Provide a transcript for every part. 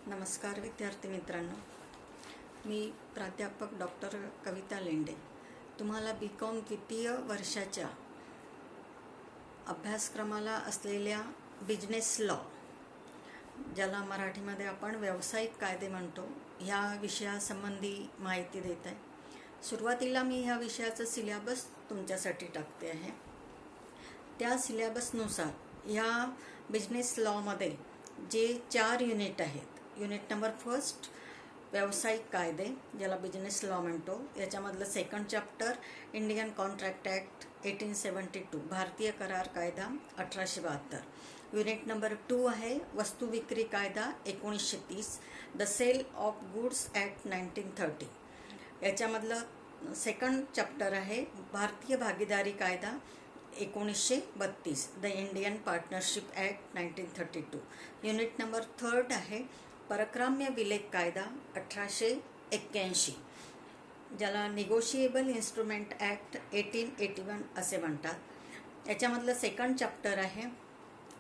नमस्कार विद्यार्थी मित्रांनो, मी प्राध्यापक डॉक्टर कविता लेंडे तुम्हाला BCom द्वितीय वर्षाच्या अभ्यासक्रमाला असलेल्या बिझनेस लॉ, ज्याला मराठीमध्ये आपण व्यावसायिक कायदे म्हणतो, ह्या विषयासंबंधी माहिती देत आहे. सुरुवातीला मी ह्या विषयाचं सिलेबस तुमच्यासाठी टाकते आहे. त्या सिलेबसनुसार ह्या बिझनेस लॉमध्ये जे 4 युनिट आहेत, युनिट नंबर 1 व्यावसायिक कायदे, ज्याला बिझनेस लॉ म्हणतो, याच्यामधलं 2nd chapter Indian contract act 1872, भारतीय करार कायदा 1872. युनिट नंबर 2 आहे वस्तू विक्री कायदा 1930, the sale of goods act 1930. याच्यामधलं 2nd चॅप्टर आहे भारतीय भागीदारी कायदा 1932, the Indian partnership act 1932. Unit number 3 आहे परक्राम्य विलेख कायदा 1881, ज्याला निगोशिएबल इन्स्ट्रुमेंट ॲक्ट 1881 असे म्हणतात. याच्यामधलं 2nd चॅप्टर आहे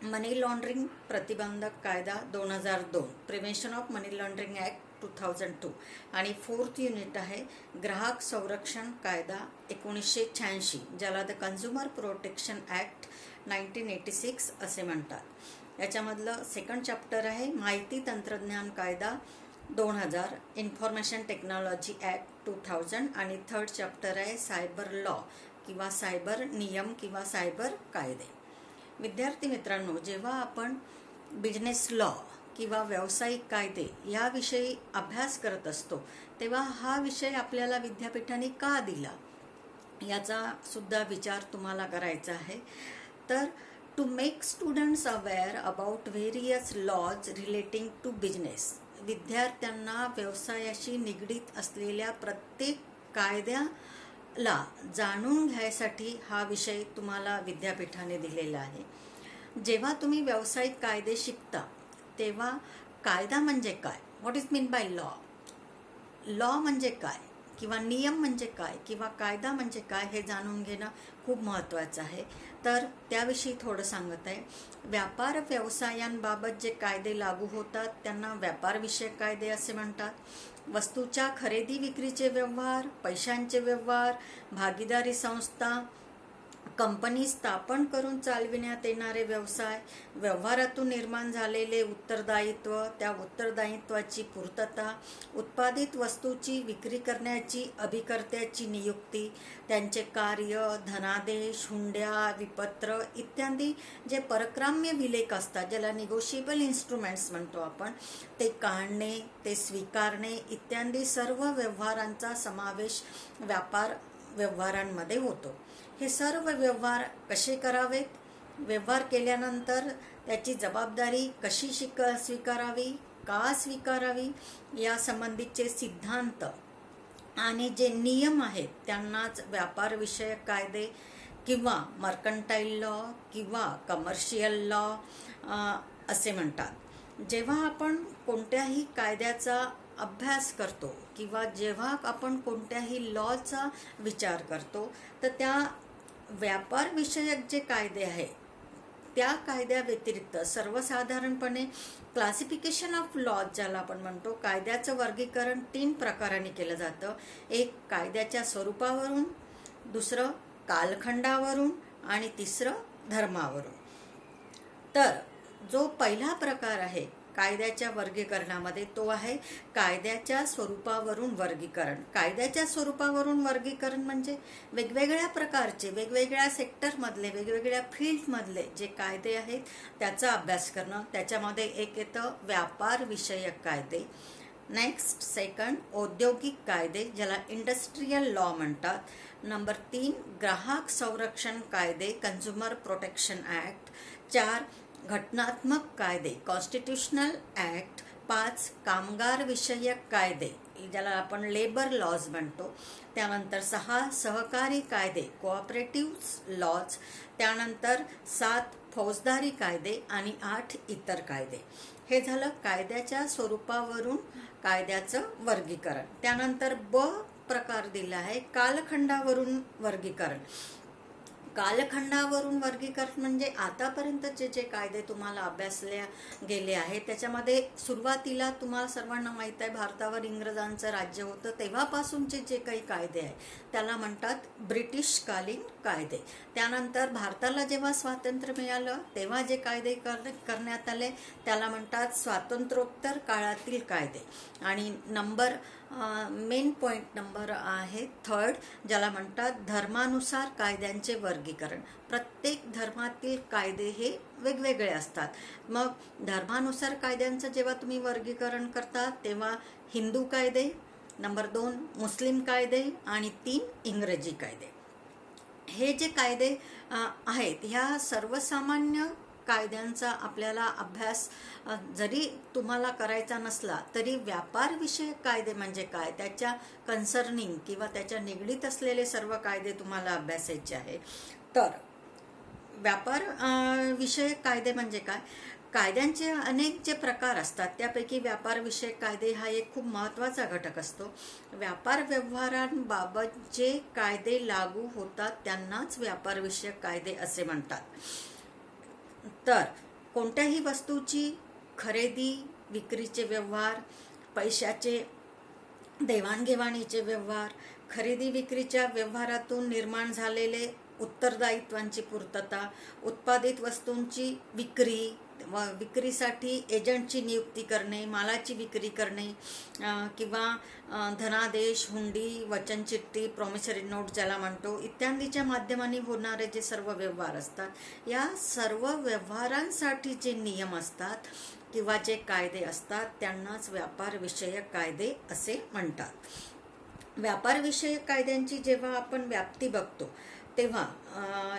मनी लॉन्ड्रिंग प्रतिबंधक कायदा 2002, prevention of money laundering act 2002. आणि 4th युनिट आहे ग्राहक संरक्षण कायदा 1986, ज्याला द कन्झ्युमर प्रोटेक्शन ॲक्ट 1986 असे म्हणतात. याच्यामधलं 2nd चॅप्टर आहे माहिती तंत्रज्ञान कायदा 2000, इन्फॉर्मेशन टेक्नॉलॉजी ॲक्ट 2000. आणि 3rd चॅप्टर आहे सायबर लॉ किंवा सायबर नियम किंवा सायबर कायदे. विद्यार्थी मित्रांनो, जेव्हा आपण बिझनेस लॉ किंवा व्यावसायिक कायदे याविषयी अभ्यास करत असतो, तेव्हा हा विषय आपल्याला विद्यापीठाने का दिला याचा सुद्धा विचार तुम्हाला करायचा आहे. तर to make students aware about various laws relating to business, विद्यार्थ्यांना व्यवसायाशी निगडीत असलेल्या प्रत्येक कायद्याला जाणून घ्यायसाठी हा विषय तुम्हाला विद्यापीठाने दिलेला आहे. जेव्हा तुम्ही व्यावसायिक कायदे शिकता तेव्हा कायदा म्हणजे काय, what is mean by law, law म्हणजे काय किंवा नियम म्हणजे काय किंवा कायदा म्हणजे काय हे जाणून घेणं खूप महत्त्वाचं आहे. तर त्याविषयी थोडं सांगत आहे. व्यापार व्यवसायांबाबत जे कायदे लागू होतात त्यांना व्यापारविषयक कायदे असे म्हणतात. वस्तूच्या खरेदी विक्रीचे व्यवहार, पैशांचे व्यवहार, भागीदारी संस्था, कंपनी स्थापन करून चालविण्यात येणारे व्यवसाय, व्यवहारातून निर्माण झालेले उत्तरदायित्व, त्या उत्तरदायित्वाची पूर्तता, उत्पादित वस्तूची विक्री करण्याची अभिकर्त्याची नियुक्ती, त्यांचे कार्य, धनादेश, हुंड्या, विपत्र इत्यादी जे परक्राम्य विलेख असतात, ज्याला निगोशिएबल इन्स्ट्रुमेंट्स म्हणतो आपण, ते काढणे, ते स्वीकारणे इत्यादी सर्व व्यवहारांचा समावेश व्यापार व्यवहारांमध्ये होतो. हे सर्व व्यवहार कसे करावेत, व्यवहार केल्यानंतर त्याची जबाबदारी कशी स्वीकारावी, का स्वीकारावी या संबंधीचे सिद्धांत आणि जे नियम आहेत त्यांनाच व्यापारविषयक कायदे किंवा मर्कंटाईल लॉ किंवा कमर्शियल लॉ असे म्हणतात. जेव्हा आपण कोणत्याही कायद्याचा अभ्यास करतो किंवा जेव्हा आपण कोणत्याही लॉचा विचार करतो, तर त्या व्यापारविषयक जे कायदे आहेत त्या कायद्या व्यतिरिक्त सर्वसाधारणपणे क्लासिफिकेशन ऑफ लॉज, ज्याला आपण म्हणतो, कायद्याचं वर्गीकरण 3 प्रकारांनी केलं जातं. एक कायद्याच्या स्वरूपावरून, दुसरं कालखंडावरून आणि तिसरं धर्मावरून. तर जो पहिला प्रकार आहे कायद्याच्या वर्गीकरणामध्ये तो आहे कायद्याच्या स्वरूपावरून वर्गीकरण. कायद्याच्या स्वरूपावरून वर्गीकरण म्हणजे वेगवेगळ्या प्रकारचे, वेगवेगळ्या सेक्टरमधले, वेगवेगळ्या फील्डमधले जे कायदे आहेत त्याचा अभ्यास करणं. त्याच्यामध्ये एक येतं व्यापार विषयक कायदे. नेक्स्ट 2nd औद्योगिक कायदे, ज्याला इंडस्ट्रियल लॉ म्हणतात. नंबर 3 ग्राहक संरक्षण कायदे, कन्झ्युमर प्रोटेक्शन ॲक्ट. 4 घटनात्मक कायदे, कॉन्स्टिट्यूशनल ॲक्ट. 5 कामगार विषयक कायदे, ज्याला आपण लेबर लॉज म्हणतो. त्यानंतर 6 सहकारी कायदे, कोऑपरेटिव्ह लॉज. त्यानंतर 7 फौजदारी कायदे आणि 8 इतर कायदे. हे झालं कायद्याच्या स्वरूपावरून कायद्याचं वर्गीकरण. त्यानंतर ब प्रकार दिला आहे कालखंडावरून वर्गीकरण. कालखंडावरून वर्गीकरण म्हणजे आतापर्यंतचे जे कायदे तुम्हाला अभ्यासले गेले आहेत त्याच्यामध्ये सुरुवातीला तुम्हाला सर्वांना माहीत आहे भारतावर इंग्रजांचं राज्य होतं तेव्हापासूनचे जे काही कायदे आहेत त्याला म्हणतात ब्रिटिशकालीन कायदे. त्यानंतर भारताला जेव्हा स्वातंत्र्य मिळालं तेव्हा जे कायदे करण्यात आले त्याला म्हणतात स्वातंत्र्योत्तर काळातील कायदे. आणि मेन पॉईंट नंबर आहे 3rd, ज्याला म्हणतात धर्मानुसार कायद्यांचे वर्गीकरण. प्रत्येक धर्मातील कायदे हे वेगवेगळे असतात. मग धर्मानुसार कायद्यांचं जेव्हा तुम्ही वर्गीकरण करता तेव्हा हिंदू कायदे, नंबर 2 मुस्लिम कायदे आणि 3 इंग्रजी कायदे. हे जे कायदे आहेत ह्या सर्वसामान्य कायद्यांचा आपल्याला अभ्यास जरी तुम्हाला करायचा नसला तरी व्यापारविषयक कायदे म्हणजे काय, त्याच्या कन्सर्निंग किंवा त्याच्या निगडीत असलेले सर्व कायदे तुम्हाला अभ्यासायचे आहे. तर व्यापार विषयक कायदे म्हणजे काय, कायद्यांचे अनेक जे प्रकार असतात त्यापैकी व्यापारविषयक कायदे हा एक खूप महत्त्वाचा घटक असतो. व्यापार व्यवहारांबाबत जे कायदे लागू होतात त्यांनाच व्यापारविषयक कायदे असे म्हणतात. तर कोणत्याही वस्तूची खरेदी विक्रीचे व्यवहार, पैशाचे देवाणघेवाणीचे व्यवहार, खरेदी विक्रीच्या व्यवहारातून निर्माण झालेले उत्तरदायित्वांची पूर्तता, उत्पादित वस्तूंची विक्री व विक्रीसाठी एजंटची नियुक्ती करणे, मालाची विक्री करणे किंवा धनादेश, हुंडी, वचनचिठ्ठी, प्रॉमिसरी नोट ज्याला म्हणतो इत्यादीच्या माध्यमाने होणारे जे सर्व व्यवहार असतात या सर्व व्यवहारांसाठी जे नियम असतात किंवा जे कायदे असतात त्यांनाच व्यापारविषयक कायदे असे म्हणतात. व्यापारविषयक कायद्यांची जेव्हा आपण व्याप्ती बघतो तेव्हा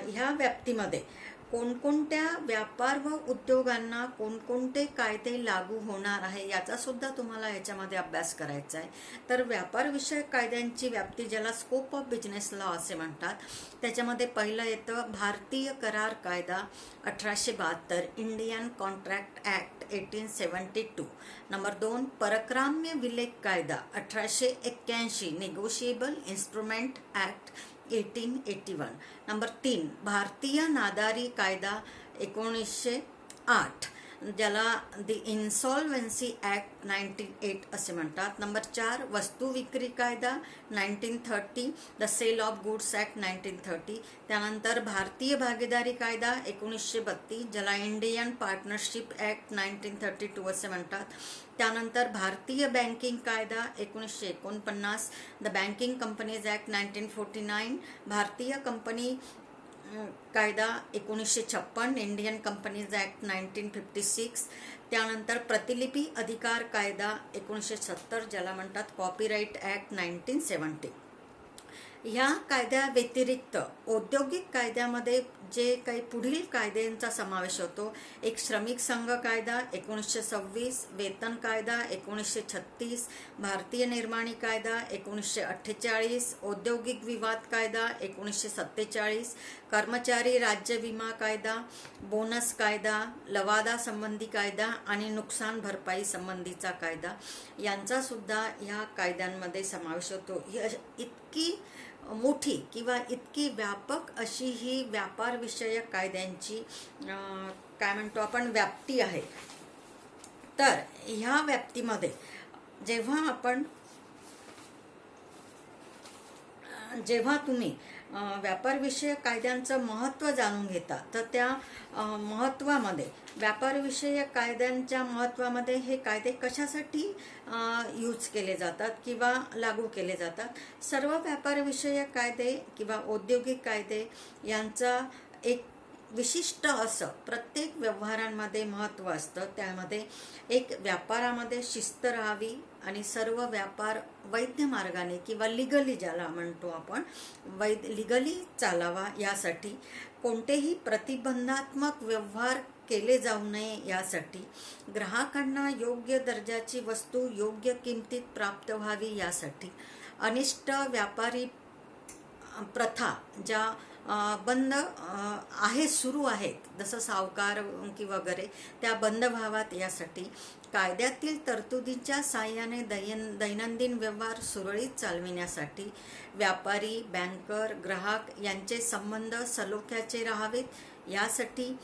ह्या व्याप्तीमध्ये कोणकोणत्या व्यापार व उद्योगांना कोणकोणते कायदे लागू होणार आहे याचा सुद्धा तुम्हाला याच्यामध्ये अभ्यास करायचा आहे. तर व्यापारविषयक कायद्यांची व्याप्ती ज्याला स्कोप ऑफ बिझनेस लॉ असे म्हणतात त्याच्यामध्ये पहिलं येतं भारतीय करार कायदा 1872, इंडियन कॉन्ट्रॅक्ट ॲक्ट 1872. नंबर 2 परक्राम्य विलेख कायदा 1881, निगोशिएबल इन्स्ट्रुमेंट ॲक्ट 1881. नंबर 3 भारतीय नादारी कायदा 1908 ज्याला द इन्सॉल्वेन्सी ॲक्ट 1908 असे म्हणतात. नंबर 4 वस्तू विक्री कायदा 1930, the sale of goods act 1930. त्यानंतर भारतीय भागीदारी कायदा 1932 ज्याला इंडियन पार्टनरशिप ॲक्ट 1932 असे म्हणतात. त्यानंतर भारतीय बँकिंग कायदा 1949, द बँकिंग कंपनीज ॲक्ट 1949, भारतीय कंपनी कायदा 1956, इंडियन कंपनीज ॲक्ट 1956. त्यानंतर प्रतिलिपी अधिकार कायदा 1970 ज्याला म्हणतात कॉपीराईट ॲक्ट 1970. ह्या कायद्या व्यतिरिक्त औद्योगिक कायद्यामध्ये जे काही पुढील कायद्यांचा समावेश होतो, एक श्रमिक संघ कायदा 1926, वेतन कायदा 1936, भारतीय निर्माणी कायदा 1948, औद्योगिक विवाद कायदा 1947, कर्मचारी राज्य विमा कायदा, बोनस कायदा, लवादा संबंधी कायदा आणि नुकसान भरपाई संबंधीचा कायदा यांचा सुद्धा ह्या कायद्यांमध्ये समावेश होतो. इतकी मोठी किंवा इतकी व्यापक अशी ही व्यापारविषयक कायद्यांची काय म्हणतो आपण व्याप्ती आहे. तर ह्या व्याप्तीमध्ये जेव्हा तुम्ही व्यापारविषयक कायद्यांचं महत्त्व जाणून घेता तर त्या महत्त्वामध्ये व्यापारविषयक कायद्यांच्या महत्त्वामध्ये हे कायदे कशासाठी यूज केले जातात किंवा लागू केले जातात. सर्व व्यापारविषयक कायदे किंवा औद्योगिक कायदे यांचा एक विशिष्ट असं प्रत्येक व्यवहारांमध्ये महत्त्व असतं. त्यामध्ये एक व्यापारामध्ये शिस्त राहावी आणि सर्व व्यापार वैध मार्गाने किंवा लिगली ज्याला म्हणतो आपण लिगली चालावा यासाठी कोणतेही प्रतिबंधात्मक व्यवहार केले जाऊ नये यासाठी ग्राहकांना योग्य दर्जाची वस्तू योग्य किमतीत प्राप्त व्हावी यासाठी अनिष्ट व्यापारी प्रथा ज्या बंद आहे, सुरू आहेत, जसं सावकार की वगैरे, त्या बंद व्हाव्यात यासाठी कायद्यातील तरतुदींच्या साहाय्याने दैनंदिन व्यवहार सुरळीत चालविण्यासाठी व्यापारी, बँकर, ग्राहक यांचे संबंध सलोख्याचे राहावेत यासाठी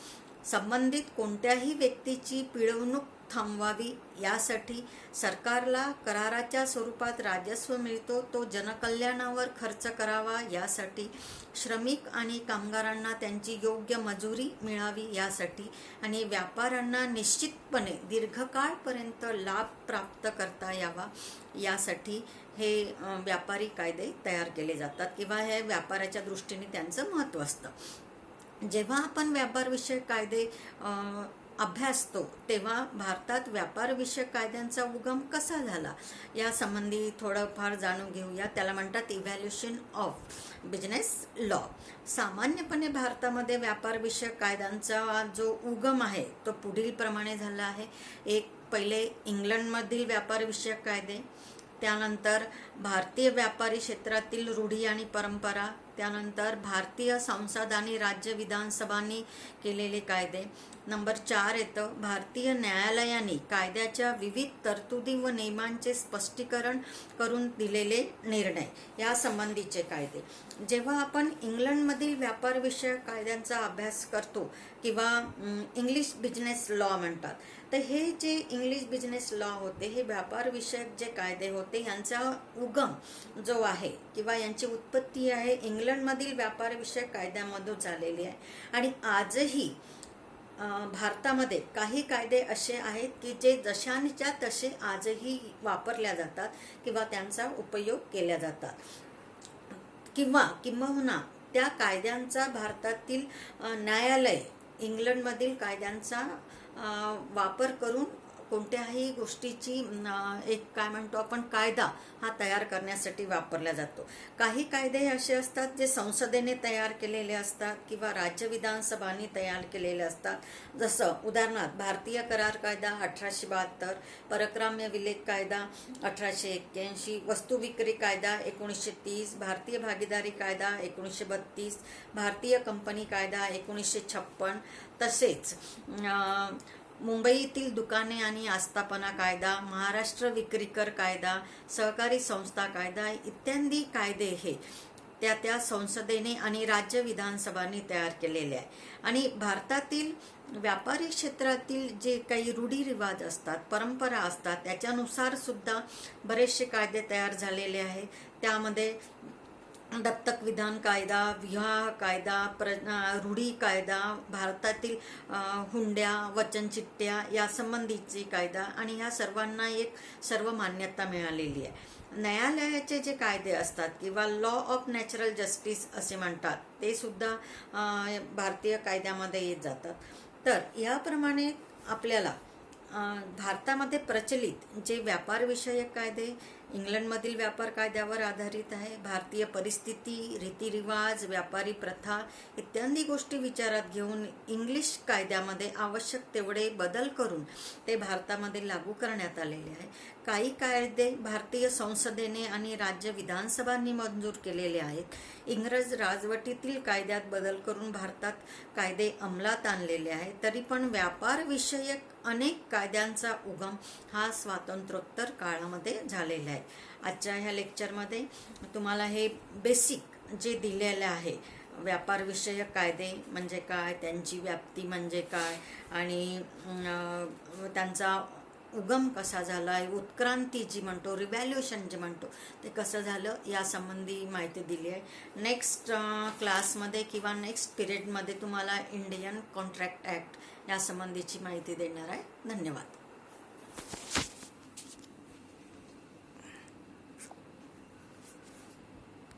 संबंधित कोणत्याही व्यक्तीची पिळवणूक थांबवावी यासाठी सरकारला कराराच्या स्वरूपात राजस्व मिळतो तो जनकल्याणावर खर्च करावा यासाठी श्रमिक आणि कामगारांना त्यांची योग्य मजुरी मिळावी यासाठी आणि व्यापाऱ्यांना निश्चितपणे दीर्घकाळपर्यंत लाभ प्राप्त करता यावा यासाठी हे व्यापारी कायदे तयार केले जातात किंवा हे व्यापाराच्या दृष्टीने त्यांचं महत्त्व असतं. जेव्हा आपण व्यापारविषयक कायदे अभ्यासतो तेव्हा भारतात व्यापारविषयक कायद्यांचा उगम कसा झाला या संबंधी थोडंफार जाणून घेऊया. त्याला म्हणतात इव्हॅल्युएशन ऑफ बिझनेस लॉ. सामान्यपणे भारतामध्ये व्यापारविषयक कायद्यांचा जो उगम आहे तो पुढील प्रमाणे झाला आहे. एक पहिले इंग्लंडमधील व्यापारविषयक कायदे, त्यानंतर भारतीय व्यापारी क्षेत्रातील रूढी आणि परंपरा, त्यानंतर भारतीय संसद आणि राज्य विधानसभांनी केलेले कायदे. नंबर 4 येतं भारतीय न्यायालयाने कायद्याच्या विविध तरतुदी व नियमांचे स्पष्टीकरण करून दिलेले निर्णय या संबंधीचे कायदे. जेव्हा आपण इंग्लंडमधील व्यापारविषयक कायद्यांचा अभ्यास करतो किंवा इंग्लिश बिझनेस लॉ म्हणतात, तर हे जे इंग्लिश बिझनेस लॉ होते हे व्यापारविषयक जे कायदे होते यांचा उगम जो आहे किंवा यांची उत्पत्ती आहे इंग्लंडमधील व्यापारविषयक कायद्यामधून झालेली आहे. आणि आजही भारतामध्ये काही कायदे असे आहेत की जे जशाच्या तसे आजही वापरल्या जातात किंवा त्यांचा उपयोग केला जातात किंबहुना त्या कायद्यांचा भारतातील न्यायालय इंग्लंडमधील कायद्यांचा वापर करून कोणत्याही गोष्टीची एक काय म्हणतो आपण कायदा हा तयार करण्यासाठी वापरला जातो. काही कायदे असे असतात जे संसदेने तयार केलेले असतात किंवा राज्य विधानसभांनी तयार केलेले असतात. जसं उदाहरणार्थ भारतीय करार कायदा 1872, परक्राम्य विलेख कायदा 1881, वस्तू विक्री कायदा 1930, भारतीय भागीदारी कायदा 1932, भारतीय कंपनी कायदा 1956, तसेच मुंबईतील दुकाने आणि आस्थापना कायदा, महाराष्ट्र विक्रीकर कायदा, सहकारी संस्था कायदा इत्यादी कायदे हे त्या संसदेने आणि राज्य विधानसभांनी तयार केलेले आहे. आणि भारतातील व्यापारी क्षेत्रातील जे काही रूढीरिवाज असतात, परंपरा असतात, त्याच्यानुसार सुद्धा बरेचसे कायदे तयार झालेले आहेत. त्यामध्ये दत्तक विधान कायदा, विवाह कायदा, रूढी कायदा, भारतातील हुंड्या, वचनचिठ्ठ्या या संबंधीची कायदा आणि ह्या सर्वांना एक सर्व मान्यता मिळालेली आहे. न्यायालयाचे जे कायदे असतात किंवा लॉ ऑफ नॅचरल जस्टिस असे म्हणतात ते सुद्धा भारतीय कायद्यामध्ये येत जातात. तर याप्रमाणे आपल्याला भारतामध्ये प्रचलित जे व्यापारविषयक कायदे इंग्लंडमधील व्यापार कायद्यावर आधारित आहे. भारतीय परिस्थिती, रीतिरिवाज, व्यापारी प्रथा इत्यादी गोष्टी विचारात घेऊन इंग्लिश कायद्यामध्ये आवश्यक तेवढे बदल करून ते भारतामध्ये लागू करण्यात आलेले आहे. काही कायदे भारतीय संसदेने आणि राज्य विधानसभांनी मंजूर केलेले आहेत. इंग्रज राजवटीतील कायद्यात बदल करून भारतात कायदे अंमलात आणलेले आहेत. तरी पण व्यापारविषयक अनेक कायद्यांचा उगम हा स्वातंत्र्योत्तर काळामध्ये झालेला आहे. आजच्या ह्या लेक्चरमध्ये तुम्हाला हे बेसिक जे दिलेलं आहे व्यापारविषयक कायदे म्हणजे काय, त्यांची व्याप्ती म्हणजे काय आणि त्यांचा उगम कसा झाला आहे, उत्क्रांती जी म्हणतो, रिव्हॅल्युएशन जे म्हणतो ते कसं झालं यासंबंधी माहिती दिली आहे. नेक्स्ट क्लासमध्ये किंवा नेक्स्ट पिरियडमध्ये तुम्हाला इंडियन कॉन्ट्रॅक्ट ॲक्ट यासंबंधीची माहिती देणार आहे. धन्यवाद.